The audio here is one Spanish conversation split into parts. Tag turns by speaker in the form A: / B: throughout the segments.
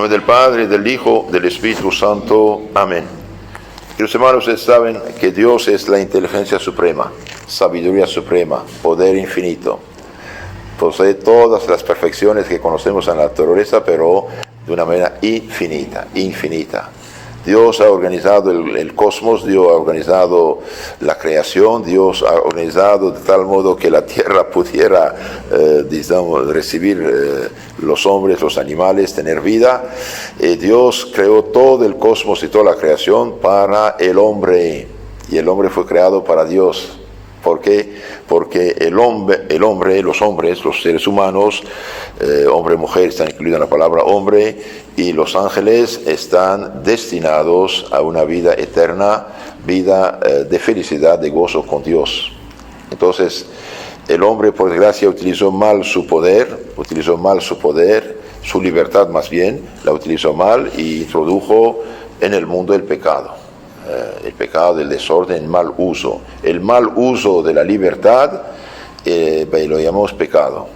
A: nombre del Padre, del Hijo, del Espíritu Santo. Amén. Queridos hermanos, ustedes saben que Dios es la inteligencia suprema, sabiduría suprema, poder infinito. Posee todas las perfecciones que conocemos en la naturaleza, pero de una manera infinita. Dios ha organizado el cosmos, Dios ha organizado la creación, Dios ha organizado de tal modo que la tierra pudiera, recibir los hombres, los animales, tener vida. Dios creó todo el cosmos y toda la creación para el hombre, y el hombre fue creado para Dios. ¿Por qué? Porque el hombre, los hombres, los seres humanos, hombre y mujer están incluidos en la palabra hombre, y los ángeles están destinados a una vida eterna, vida de felicidad, de gozo con Dios. Entonces, el hombre, por desgracia, utilizó mal su poder, su libertad más bien, la utilizó mal y introdujo en el mundo el pecado. El pecado del desorden, el mal uso. El mal uso de la libertad lo llamamos pecado.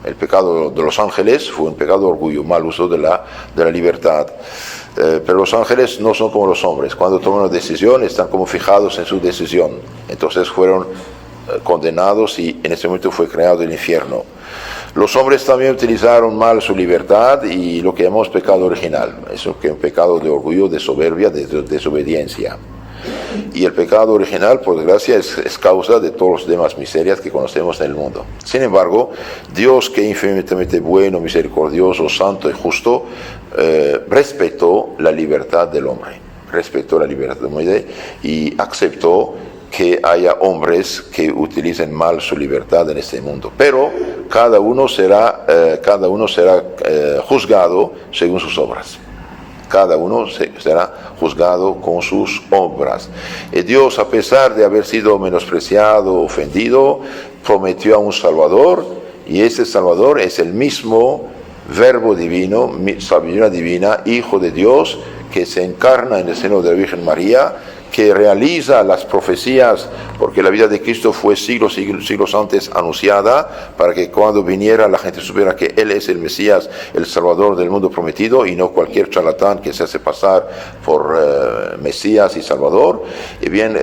A: El pecado de los ángeles fue un pecado de orgullo, mal uso de la libertad. Pero los ángeles no son como los hombres. Cuando toman una decisión están como fijados en su decisión. Entonces fueron condenados y en ese momento fue creado el infierno. Los hombres también utilizaron mal su libertad y lo que llamamos pecado original. Es un pecado de orgullo, de soberbia, de desobediencia. Y el pecado original, por desgracia, es causa de todas las demás miserias que conocemos en el mundo. Sin embargo, Dios, que es infinitamente bueno, misericordioso, santo y justo, respetó la libertad del hombre. Y aceptó que haya hombres que utilicen mal su libertad en este mundo. Pero cada uno será juzgado según sus obras. Cada uno será juzgado con sus obras. Dios, a pesar de haber sido menospreciado, ofendido, prometió a un Salvador, y ese Salvador es el mismo Verbo divino, sabiduría divina, Hijo de Dios, que se encarna en el seno de la Virgen María, que realiza las profecías, porque la vida de Cristo fue siglos antes anunciada, para que cuando viniera la gente supiera que Él es el Mesías, el Salvador del mundo prometido, y no cualquier charlatán que se hace pasar por Mesías y Salvador. Y bien,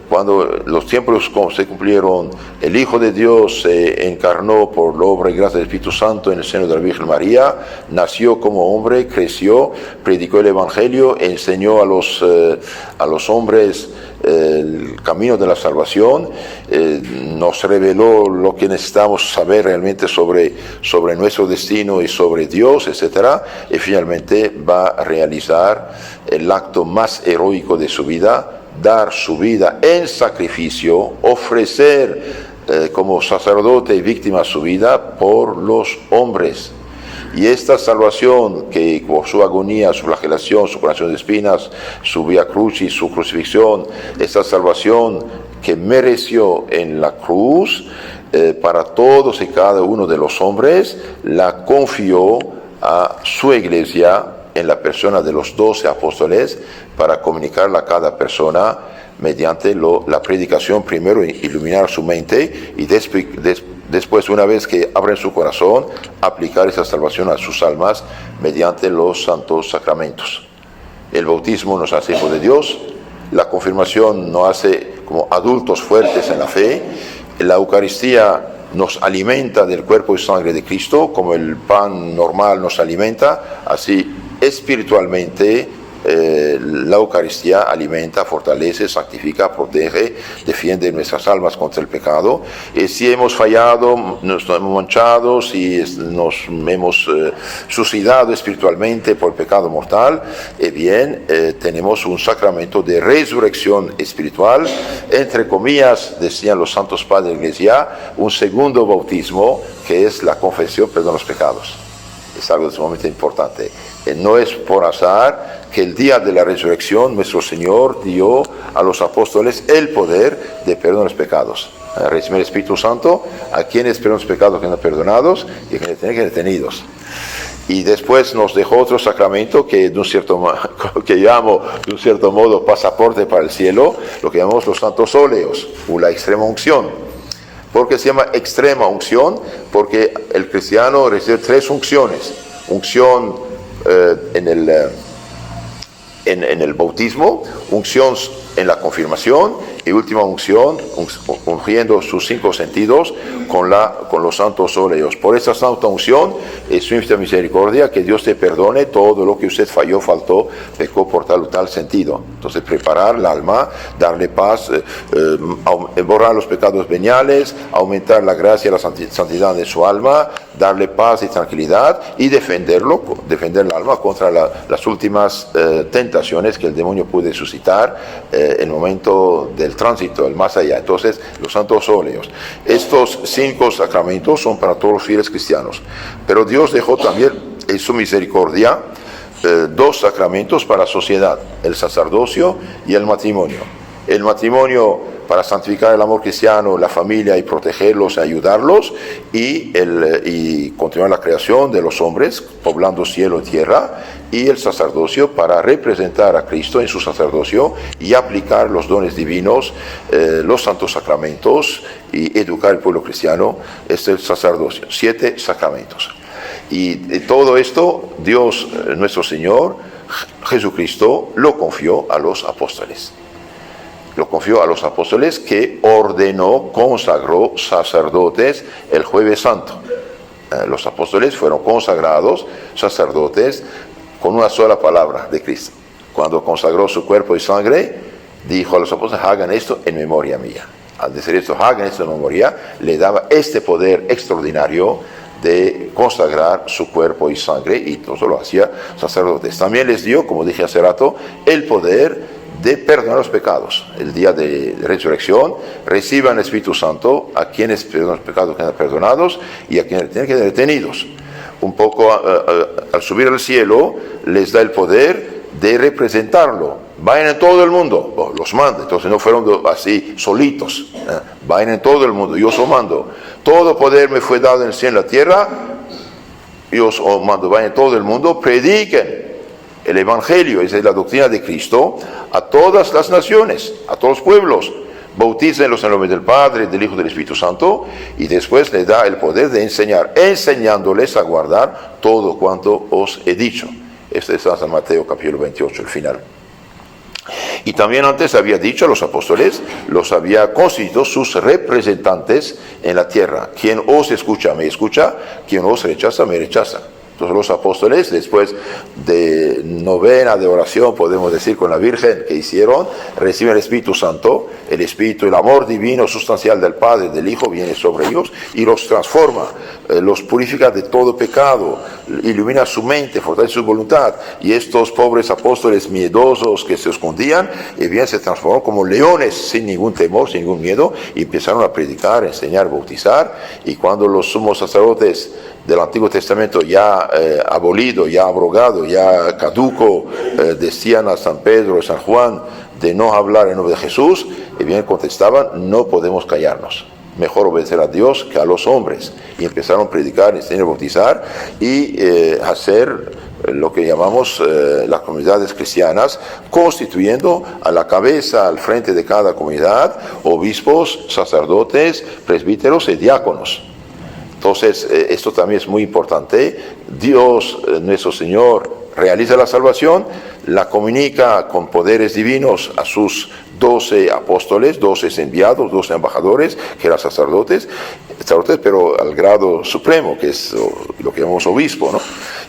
A: cuando los tiempos se cumplieron, el Hijo de Dios se encarnó por la obra y gracia del Espíritu Santo en el seno de la Virgen María, nació como hombre, creció, predicó el Evangelio, enseñó a los hombres el camino de la salvación, nos reveló lo que necesitamos saber realmente sobre nuestro destino y sobre Dios, etc. Y finalmente va a realizar el acto más heroico de su vida, dar su vida en sacrificio, ofrecer como sacerdote y víctima su vida por los hombres. Y esta salvación, que por su agonía, su flagelación, su coronación de espinas, su vía crucis, su crucifixión, esta salvación que mereció en la cruz para todos y cada uno de los hombres, la confió a su iglesia en la persona de los 12 apóstoles para comunicarla a cada persona mediante la predicación, primero iluminar su mente y después, una vez que abren su corazón, aplicar esa salvación a sus almas mediante los santos sacramentos. El bautismo nos hace hijos de Dios, la confirmación nos hace como adultos fuertes en la fe, la Eucaristía nos alimenta del cuerpo y sangre de Cristo, como el pan normal nos alimenta, así espiritualmente la Eucaristía alimenta, fortalece, santifica, protege, defiende nuestras almas contra el pecado. Y si hemos fallado, nos hemos manchado, si nos hemos suicidado espiritualmente por pecado mortal, bien, tenemos un sacramento de resurrección espiritual, entre comillas, decían los santos padres de la Iglesia, un segundo bautismo, que es la confesión, perdón, los pecados. Es algo sumamente importante. No es por azar que el día de la resurrección nuestro Señor dio a los apóstoles el poder de perdonar los pecados. Recibir el Espíritu Santo a quienes perdonan los pecados que no perdonados y a quienes tienen que detenidos. Y después nos dejó otro sacramento que llamo de un cierto modo pasaporte para el cielo, lo que llamamos los santos óleos o la extrema unción. ¿Por qué se llama extrema unción? Porque el cristiano recibe 3 unciones: unción en el bautismo, unción en la confirmación y última unción, ungiendo sus 5 sentidos con los santos óleos. Por esta santa unción es su infinita misericordia que Dios te perdone todo lo que usted falló, faltó, pecó por tal o tal sentido. Entonces preparar el alma, darle paz, borrar los pecados veniales, aumentar la gracia y la santidad de su alma, darle paz y tranquilidad y defender el alma contra las últimas tentaciones que el demonio puede suscitar en el momento del tránsito, el más allá. Entonces, los santos óleos. Estos 5 sacramentos son para todos los fieles cristianos. Pero Dios dejó también en su misericordia 2 sacramentos para la sociedad, el sacerdocio y el matrimonio. El matrimonio para santificar el amor cristiano, la familia y protegerlos y ayudarlos, y continuar la creación de los hombres, poblando cielo y tierra, y el sacerdocio para representar a Cristo en su sacerdocio y aplicar los dones divinos, los santos sacramentos y educar al pueblo cristiano. Este es el sacerdocio, 7 sacramentos. Y todo esto Dios nuestro Señor Jesucristo lo confió a los apóstoles. Lo confió a los apóstoles, que ordenó, consagró sacerdotes el Jueves Santo. Los apóstoles fueron consagrados sacerdotes con una sola palabra de Cristo. Cuando consagró su cuerpo y sangre, dijo a los apóstoles: hagan esto en memoria mía. Al decir esto, hagan esto en memoria, le daba este poder extraordinario de consagrar su cuerpo y sangre, y todo lo hacía sacerdotes. También les dio, como dije hace rato, el poder de perdonar los pecados. El día de resurrección reciban el Espíritu Santo a quienes perdonan los pecados quedan perdonados, y a quienes tienen que ser detenidos. Un poco al subir al cielo les da el poder de representarlo. Vayan en todo el mundo, los manda. Entonces no fueron así solitos. Vayan en todo el mundo, yo os mando. Todo poder me fue dado en el cielo y en la tierra. Yo os mando, vayan en todo el mundo, prediquen el Evangelio, esa es la doctrina de Cristo, a todas las naciones, a todos los pueblos. Bautícenlos en el nombre del Padre, del Hijo y del Espíritu Santo, y después le da el poder de enseñar, enseñándoles a guardar todo cuanto os he dicho. Este es San Mateo capítulo 28, el final. Y también antes había dicho a los apóstoles, los había constituido sus representantes en la tierra. Quien os escucha, me escucha; quien os rechaza, me rechaza. Entonces los apóstoles, después de novena de oración, podemos decir, con la Virgen que hicieron, reciben el Espíritu Santo. El Espíritu, el amor divino sustancial del Padre y del Hijo viene sobre ellos y los transforma, los purifica de todo pecado, ilumina su mente, fortalece su voluntad. Y estos pobres apóstoles miedosos que se escondían, bien se transformaron como leones, sin ningún temor, sin ningún miedo, y empezaron a predicar, enseñar, bautizar. Y cuando los sumos sacerdotes del Antiguo Testamento, ya abolido, ya abrogado, ya caduco, decían a San Pedro y San Juan de no hablar en nombre de Jesús, y bien contestaban: no podemos callarnos, mejor obedecer a Dios que a los hombres. Y empezaron a predicar, enseñar, bautizar y hacer lo que llamamos las comunidades cristianas, constituyendo a la cabeza, al frente de cada comunidad, obispos, sacerdotes, presbíteros y diáconos. Entonces, esto también es muy importante. Dios, nuestro Señor, realiza la salvación, la comunica con poderes divinos a sus 12 apóstoles, 12 enviados, 12 embajadores, que eran sacerdotes, pero al grado supremo, que es lo que llamamos obispo, ¿no?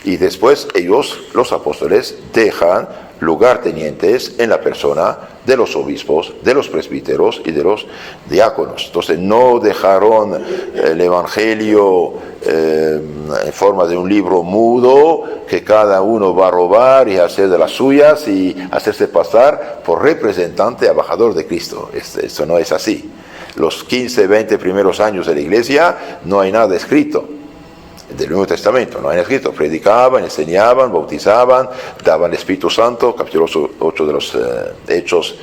A: Y después ellos, los apóstoles, dejan lugartenientes en la persona de los obispos, de los presbíteros y de los diáconos. Entonces no dejaron el Evangelio en forma de un libro mudo que cada uno va a robar y hacer de las suyas y hacerse pasar por representante, embajador de Cristo. Esto no es así. Los 15, 20 primeros años de la Iglesia no hay nada escrito. Del Nuevo Testamento, no hay escrito. Predicaban, enseñaban, bautizaban, daban el Espíritu Santo. Capítulo 8 de los Hechos,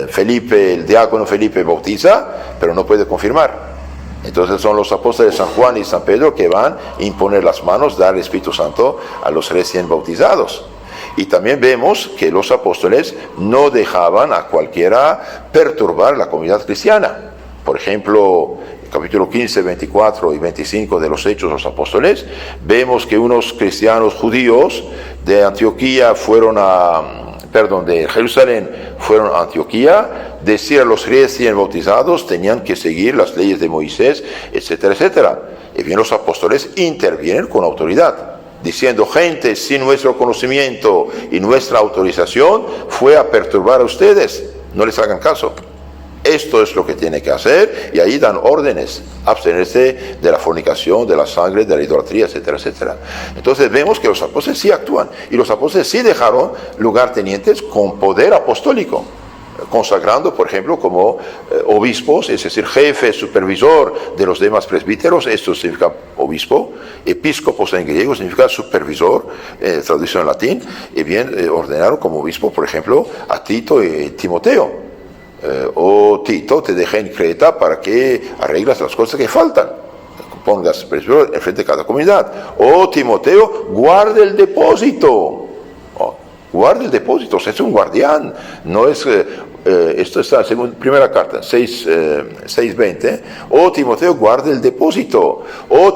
A: Felipe, el diácono Felipe bautiza, pero no puede confirmar. Entonces son los apóstoles San Juan y San Pedro que van a imponer las manos, dar el Espíritu Santo a los recién bautizados. Y también vemos que los apóstoles no dejaban a cualquiera perturbar la comunidad cristiana. Por ejemplo, capítulo 15, 24 y 25 de los Hechos de los Apóstoles, vemos que unos cristianos judíos de Antioquía de Jerusalén fueron a Antioquía, decir a los recién bautizados tenían que seguir las leyes de Moisés, etcétera, etcétera. Y bien los apóstoles intervienen con autoridad, diciendo: gente sin nuestro conocimiento y nuestra autorización fue a perturbar a ustedes, no les hagan caso. Esto es lo que tiene que hacer, y ahí dan órdenes: abstenerse de la fornicación, de la sangre, de la idolatría, etcétera, etcétera. Entonces vemos que los apóstoles sí actúan, y los apóstoles sí dejaron lugartenientes con poder apostólico, consagrando, por ejemplo, como obispos, es decir, jefe, supervisor de los demás presbíteros. Esto significa obispo. Episcopos en griego significa supervisor, traducido en latín. Y bien, ordenaron como obispo, por ejemplo, a Tito y Timoteo. Tito, te dejé en Creta para que arreglas las cosas que faltan, pongas presbítero enfrente de cada comunidad. Timoteo, guarda el depósito. Guarda el depósito, es un guardián, no es... esto está en primera carta, 6:20. Timoteo, guarda el depósito.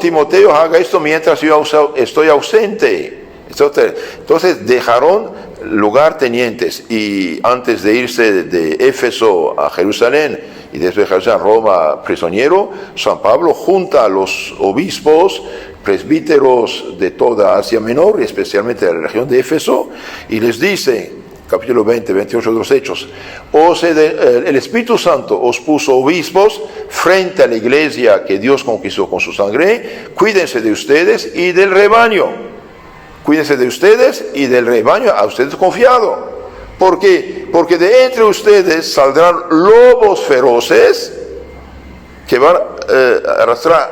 A: Timoteo, haga esto mientras yo estoy ausente. Entonces dejaron lugartenientes, y antes de irse de Éfeso a Jerusalén y desde Jerusalén a Roma prisionero, San Pablo junta a los obispos, presbíteros de toda Asia Menor, y especialmente de la región de Éfeso, y les dice, capítulo 20, 28 de los Hechos: el Espíritu Santo os puso obispos frente a la iglesia que Dios conquistó con su sangre. Cuídense de ustedes y del rebaño. Cuídense de ustedes y del rebaño a ustedes confiado. ¿Por qué? Porque de entre ustedes saldrán lobos feroces que van a arrastrar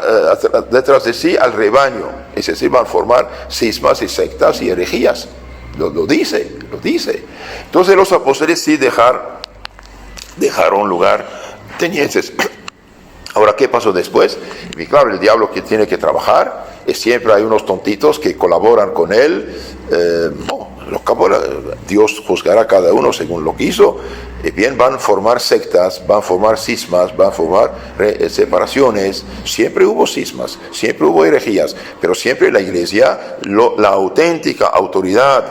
A: detrás de sí al rebaño. Es decir, van a formar cismas y sectas y herejías. Lo dice. Entonces los apóstoles sí dejaron lugar tenientes. Ahora, ¿qué pasó después? Y claro, el diablo que tiene que trabajar, siempre hay unos tontitos que colaboran con él. Dios juzgará a cada uno según lo que hizo. Bien, van a formar sectas, van a formar cismas, van a formar separaciones. Siempre hubo cismas, siempre hubo herejías, pero siempre la iglesia, la auténtica autoridad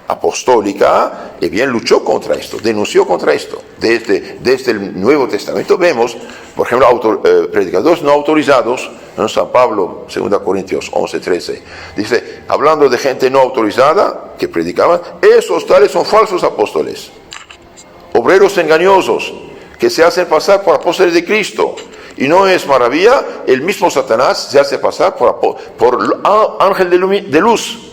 A: apostólica, bien luchó contra esto, denunció contra esto. Desde el Nuevo Testamento vemos, por ejemplo, predicadores no autorizados. En San Pablo, 2 Corintios 11:13, dice, hablando de gente no autorizada que predicaban: esos tales son falsos apóstoles, obreros engañosos, que se hacen pasar por apóstoles de Cristo. Y no es maravilla, el mismo Satanás se hace pasar por ángel de luz.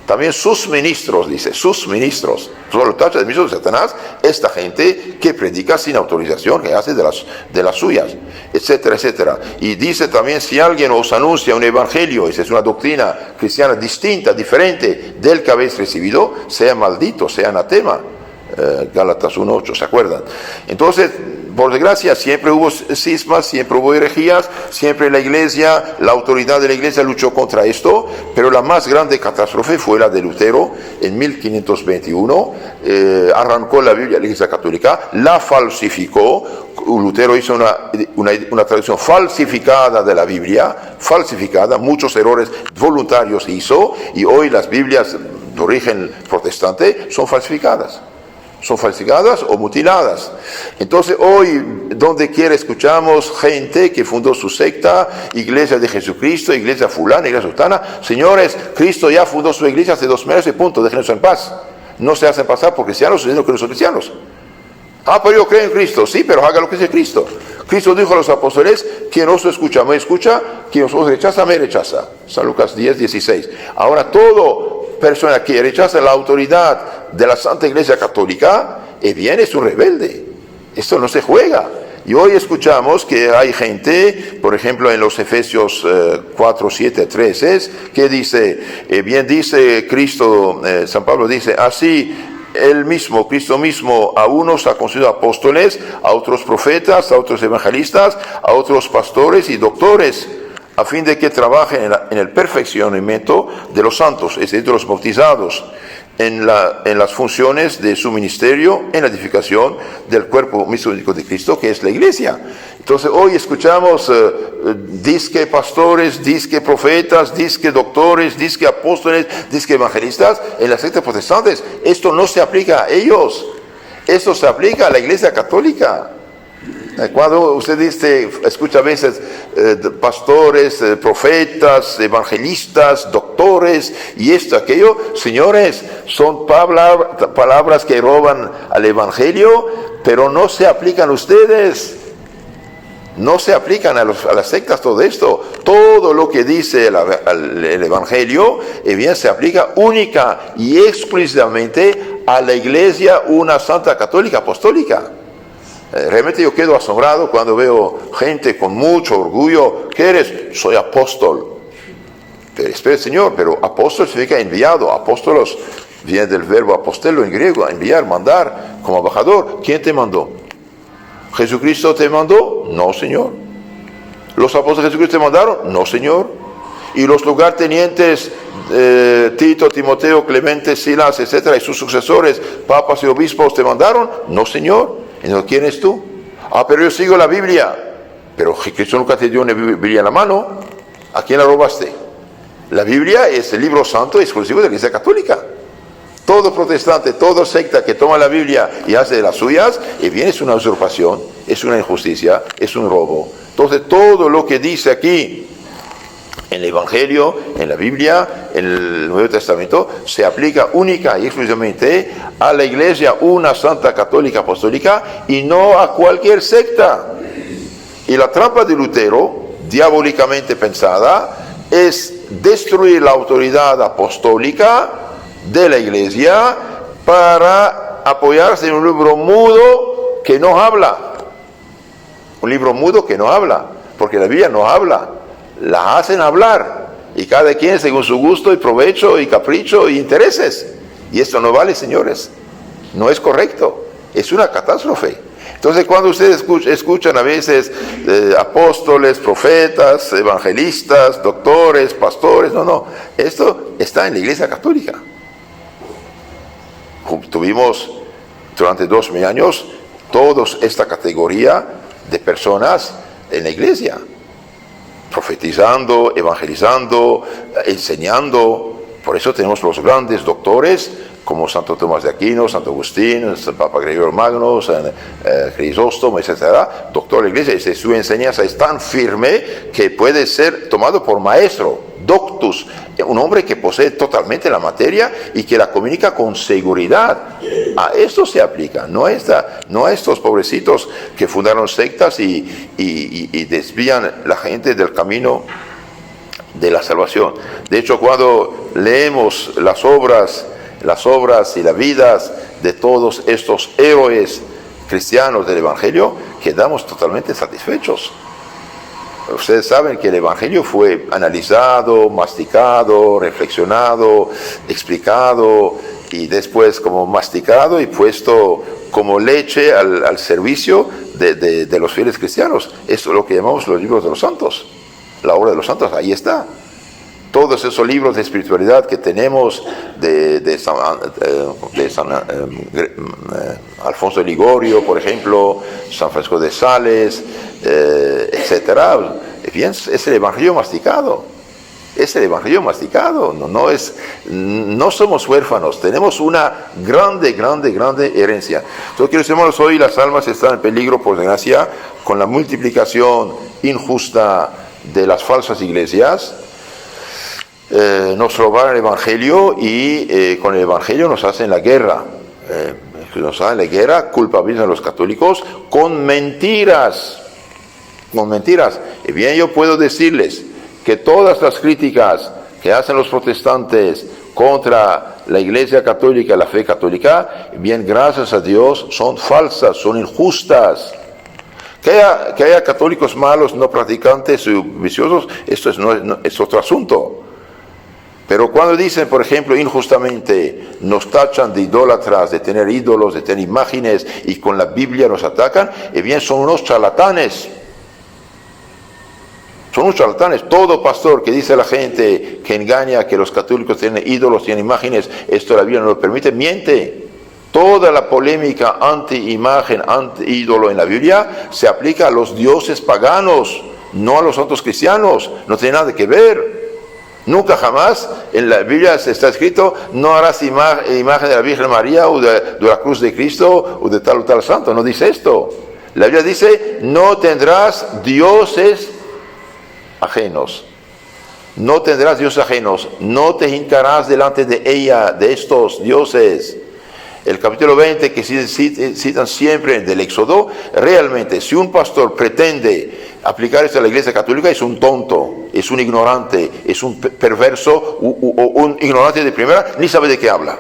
A: También sus ministros, dice, sus ministros. Solo tacha de ministros de Satanás esta gente que predica sin autorización, que hace de las suyas, etcétera, etcétera. Y dice también: si alguien os anuncia un evangelio, esa es una doctrina cristiana distinta, diferente del que habéis recibido, sea maldito, sea anatema. Gálatas 1:8, ¿se acuerdan? Entonces, por desgracia, siempre hubo cismas, siempre hubo herejías, siempre la iglesia, la autoridad de la iglesia luchó contra esto, pero la más grande catástrofe fue la de Lutero en 1521. Arrancó la Biblia de la Iglesia Católica, la falsificó. Lutero hizo una traducción falsificada de la Biblia, falsificada, muchos errores voluntarios hizo, y hoy las Biblias de origen protestante son falsificadas o mutiladas. Entonces hoy, donde quiera escuchamos gente que fundó su secta: Iglesia de Jesucristo, Iglesia fulana, Iglesia sultana. Señores, Cristo ya fundó su iglesia hace 2000 años y punto, déjenos en paz. No se hacen pasar por cristianos diciendo que no son cristianos. Pero yo creo en Cristo. Sí, pero haga lo que dice Cristo. Cristo dijo a los apóstoles: quien os escucha, me escucha; quien os rechaza, me rechaza. San Lucas 10:16. Ahora, todo persona que rechaza la autoridad de la Santa Iglesia Católica, bien, es un rebelde. Esto no se juega. Y hoy escuchamos que hay gente, por ejemplo, en los Efesios 4:7-13, que dice, bien dice Cristo, San Pablo dice: así Cristo mismo, a unos ha concedido apóstoles, a otros profetas, a otros evangelistas, a otros pastores y doctores, a fin de que trabajen en el perfeccionamiento de los santos, es decir, de los bautizados, en las funciones de su ministerio en la edificación del cuerpo místico de Cristo, que es la iglesia. Entonces hoy escuchamos disque pastores, disque profetas, disque doctores, disque apóstoles, disque evangelistas en las sectas protestantes. Esto no se aplica a ellos, esto se aplica a la iglesia católica. Cuando usted escucha a veces pastores, profetas, evangelistas, doctores y esto, aquello, señores, son palabras que roban al evangelio, pero no se aplican a ustedes. No se aplican a las sectas todo esto. Todo lo que dice el evangelio, bien se aplica única y exclusivamente a la iglesia, una santa católica apostólica. Realmente yo quedo asombrado cuando veo gente con mucho orgullo. ¿Qué eres? Soy apóstol. Pero espera, Señor, pero apóstol significa enviado. Apóstolos viene del verbo apostelo en griego, enviar, mandar, como embajador. ¿Quién te mandó? ¿Jesucristo te mandó? No, Señor. ¿Los apóstoles de Jesucristo te mandaron? No, Señor. ¿Y los lugartenientes Tito, Timoteo, Clemente, Silas, etcétera, y sus sucesores, papas y obispos te mandaron? No, Señor. Entonces, ¿quién es tú? Pero yo sigo la Biblia. Pero Cristo nunca te dio una Biblia en la mano. ¿A quién la robaste? La Biblia es el libro santo exclusivo de la Iglesia Católica. Todo protestante, toda secta que toma la Biblia y hace de las suyas, y bien es una usurpación, es una injusticia, es un robo. Entonces todo lo que dice aquí en el Evangelio, en la Biblia, en el Nuevo Testamento, se aplica única y exclusivamente a la Iglesia, una santa católica apostólica, y no a cualquier secta. Y la trampa de Lutero, diabólicamente pensada, es destruir la autoridad apostólica de la Iglesia para apoyarse en un libro mudo que no habla. Un libro mudo que no habla, porque la Biblia no habla. La hacen hablar, y cada quien según su gusto y provecho y capricho y intereses, y esto no vale, señores, no es correcto, es una catástrofe. Entonces cuando ustedes escuchan a veces apóstoles, profetas, evangelistas, doctores, pastores, no, esto está en la Iglesia Católica. Tuvimos durante 2000 años todos esta categoría de personas en la Iglesia, profetizando, evangelizando, enseñando. Por eso tenemos los grandes doctores como Santo Tomás de Aquino, Santo Agustín, San Papa Gregorio Magno, San Crisóstomo, etc. Doctor de la Iglesia, y su enseñanza es tan firme que puede ser tomado por maestro, doctus, un hombre que posee totalmente la materia y que la comunica con seguridad. A esto se aplica, no a estos pobrecitos que fundaron sectas y desvían la gente del camino de la salvación. De hecho, cuando leemos las obras y las vidas de todos estos héroes cristianos del Evangelio, quedamos totalmente satisfechos. Ustedes saben que el Evangelio fue analizado, masticado, reflexionado, explicado y después como masticado y puesto como leche al servicio de los fieles cristianos. Esto es lo que llamamos los libros de los santos, la obra de los santos, ahí está. Todos esos libros de espiritualidad que tenemos de San Alfonso de Ligorio, por ejemplo, San Francisco de Sales, etcétera, bien, es el Evangelio masticado. Es el Evangelio masticado. No somos huérfanos, tenemos una grande herencia. Entonces, queridos hermanos, hoy las almas están en peligro, por desgracia, con la multiplicación injusta de las falsas iglesias. Nos robaron el Evangelio y con el Evangelio nos hacen la guerra. Nos hacen la guerra, culpabilizan a los católicos con mentiras. Y bien, yo puedo decirles que todas las críticas que hacen los protestantes contra la Iglesia Católica, la fe católica, bien, gracias a Dios, son falsas, son injustas. Que haya católicos malos, no practicantes y viciosos, esto es otro asunto. Pero cuando dicen, por ejemplo, injustamente, nos tachan de idólatras, de tener ídolos, de tener imágenes, y con la Biblia nos atacan, bien, son unos charlatanes. Son unos charlatanes. Todo pastor que dice a la gente que engaña, que los católicos tienen ídolos, tienen imágenes, esto la Biblia no lo permite, miente. Toda la polémica anti-imagen, anti-ídolo en la Biblia se aplica a los dioses paganos, no a los santos cristianos. No tiene nada que ver. Nunca jamás en la Biblia está escrito: no harás imagen de la Virgen María o de la cruz de Cristo o de tal o tal santo. No dice esto. La Biblia dice: no tendrás dioses ajenos. No tendrás dioses ajenos. No te hincarás delante de ella, de estos dioses. El capítulo 20 que citan siempre del Éxodo, realmente si un pastor pretende aplicar esto a la Iglesia Católica, es un tonto, es un ignorante, es un perverso o un ignorante de primera, ni sabe de qué habla.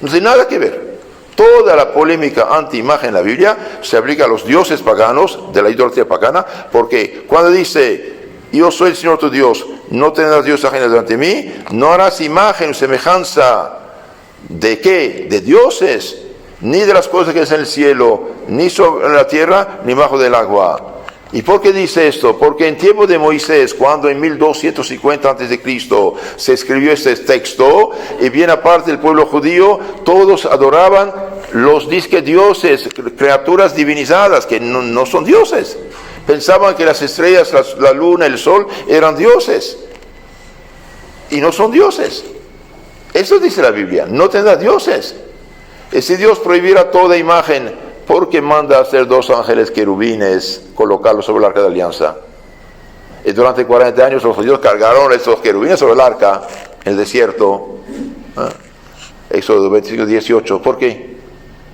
A: No tiene nada que ver. Toda la polémica anti-imagen en la Biblia se aplica a los dioses paganos, de la idolatría pagana, porque cuando dice: yo soy el Señor tu Dios, no tendrás dioses ajenos delante de mí, no harás imagen o semejanza. ¿De qué? De dioses, ni de las cosas que es en el cielo, ni sobre la tierra, ni bajo del agua. ¿Y por qué dice esto? Porque en tiempo de Moisés, cuando en 1250 a.C. se escribió este texto, y bien aparte del pueblo judío, todos adoraban los disque dioses, criaturas divinizadas, que no son dioses. Pensaban que las estrellas, la luna, el sol, eran dioses. Y no son dioses. Eso dice la Biblia: no tendrá dioses. Y si Dios prohibiera toda imagen, ¿por qué manda hacer 2 ángeles querubines, colocarlos sobre el arca de alianza? Y durante 40 años los judíos cargaron estos querubines sobre el arca en el desierto. Éxodo 25, 18. ¿Por qué?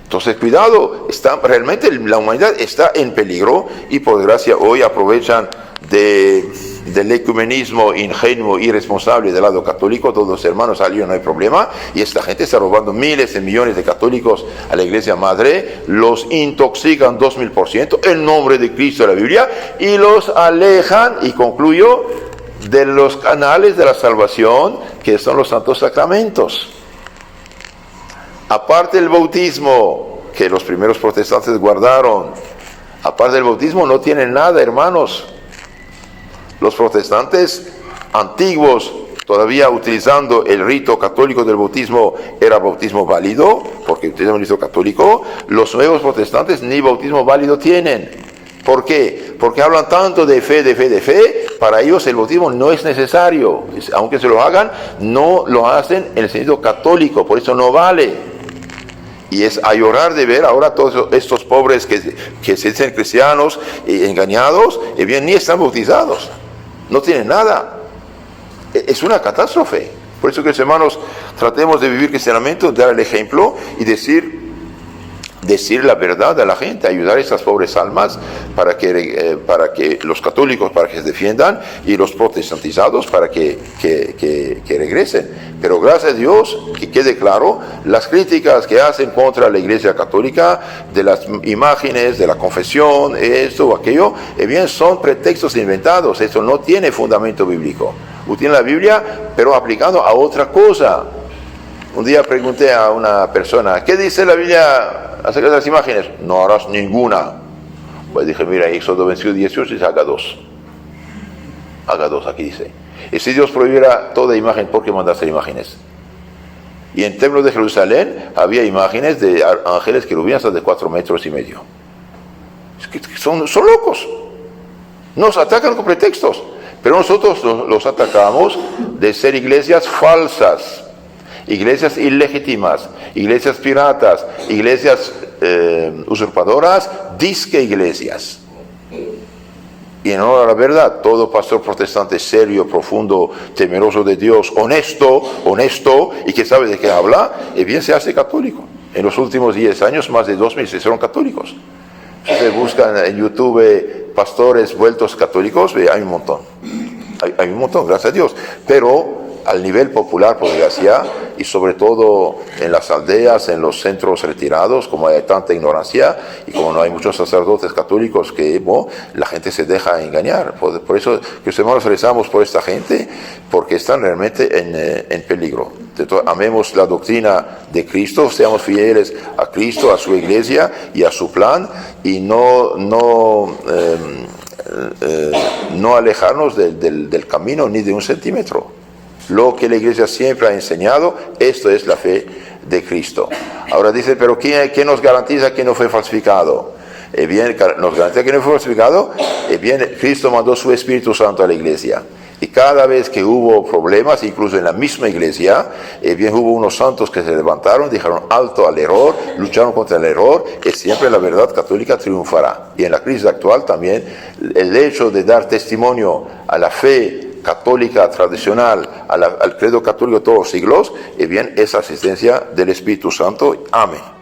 A: Entonces, cuidado, realmente la humanidad está en peligro, y por desgracia hoy aprovechan del ecumenismo ingenuo y irresponsable del lado católico. Todos los hermanos salieron, no hay problema, y esta gente está robando miles de millones de católicos a la iglesia madre, los intoxican 2000% en nombre de Cristo de la Biblia, y los alejan, y concluyo, de los canales de la salvación, que son los santos sacramentos. Aparte del bautismo, que los primeros protestantes guardaron, aparte del bautismo no tienen nada, hermanos. Los protestantes antiguos, todavía utilizando el rito católico del bautismo, era bautismo válido, porque utilizan el rito católico. Los nuevos protestantes ni bautismo válido tienen. ¿Por qué? Porque hablan tanto de fe, para ellos el bautismo no es necesario. Aunque se lo hagan, no lo hacen en el sentido católico, por eso no vale. Y es a llorar de ver ahora todos estos pobres que se dicen cristianos engañados, y bien ni están bautizados. No tienen nada. Es una catástrofe. Por eso, que hermanos, tratemos de vivir cristianamente, dar el ejemplo y decir la verdad a la gente, ayudar a estas pobres almas para que los católicos para que se defiendan, y los protestantizados para que regresen. Pero gracias a Dios, que quede claro, las críticas que hacen contra la Iglesia Católica, de las imágenes, de la confesión, esto o aquello, bien son pretextos inventados. Eso no tiene fundamento bíblico. Utilizan la Biblia, pero aplicando a otra cosa. Un día pregunté a una persona: ¿qué dice la Biblia acerca de las imágenes? No harás ninguna. Pues dije: mira, Éxodo 21, 18 dice: haga 2. Haga 2, aquí dice. Y si Dios prohibiera toda imagen, ¿por qué manda hacer imágenes? Y en el templo de Jerusalén había imágenes de ángeles querubines hasta de 4,5 metros. Es que son locos. Nos atacan con pretextos. Pero nosotros los atacamos de ser iglesias falsas, iglesias ilegítimas, iglesias piratas, iglesias usurpadoras, disque iglesias. Y en honor a la verdad, todo pastor protestante serio, profundo, temeroso de Dios, honesto y que sabe de qué habla, bien se hace católico. En los últimos 10 años, más de 2,000 se hicieron católicos. Si ustedes buscan en YouTube pastores vueltos católicos, hay un montón. Hay un montón, gracias a Dios. Pero al nivel popular, por desgracia, y sobre todo en las aldeas, en los centros retirados, como hay tanta ignorancia y como no hay muchos sacerdotes católicos, que la gente se deja engañar. Por eso que los hermanos rezamos por esta gente, porque están realmente en peligro. Amemos la doctrina de Cristo, seamos fieles a Cristo, a su iglesia y a su plan, y no no alejarnos del camino ni de un centímetro. Lo que la Iglesia siempre ha enseñado, esto es la fe de Cristo. Ahora dice, pero ¿quién nos garantiza que no fue falsificado? Bien, nos garantiza que no fue falsificado. Bien, Cristo mandó su Espíritu Santo a la Iglesia. Y cada vez que hubo problemas, incluso en la misma iglesia, bien hubo unos santos que se levantaron, dijeron alto al error, lucharon contra el error, y siempre la verdad católica triunfará. Y en la crisis actual también, el hecho de dar testimonio a la fe católica tradicional, al credo católico de todos los siglos, bien es asistencia del Espíritu Santo. Amén.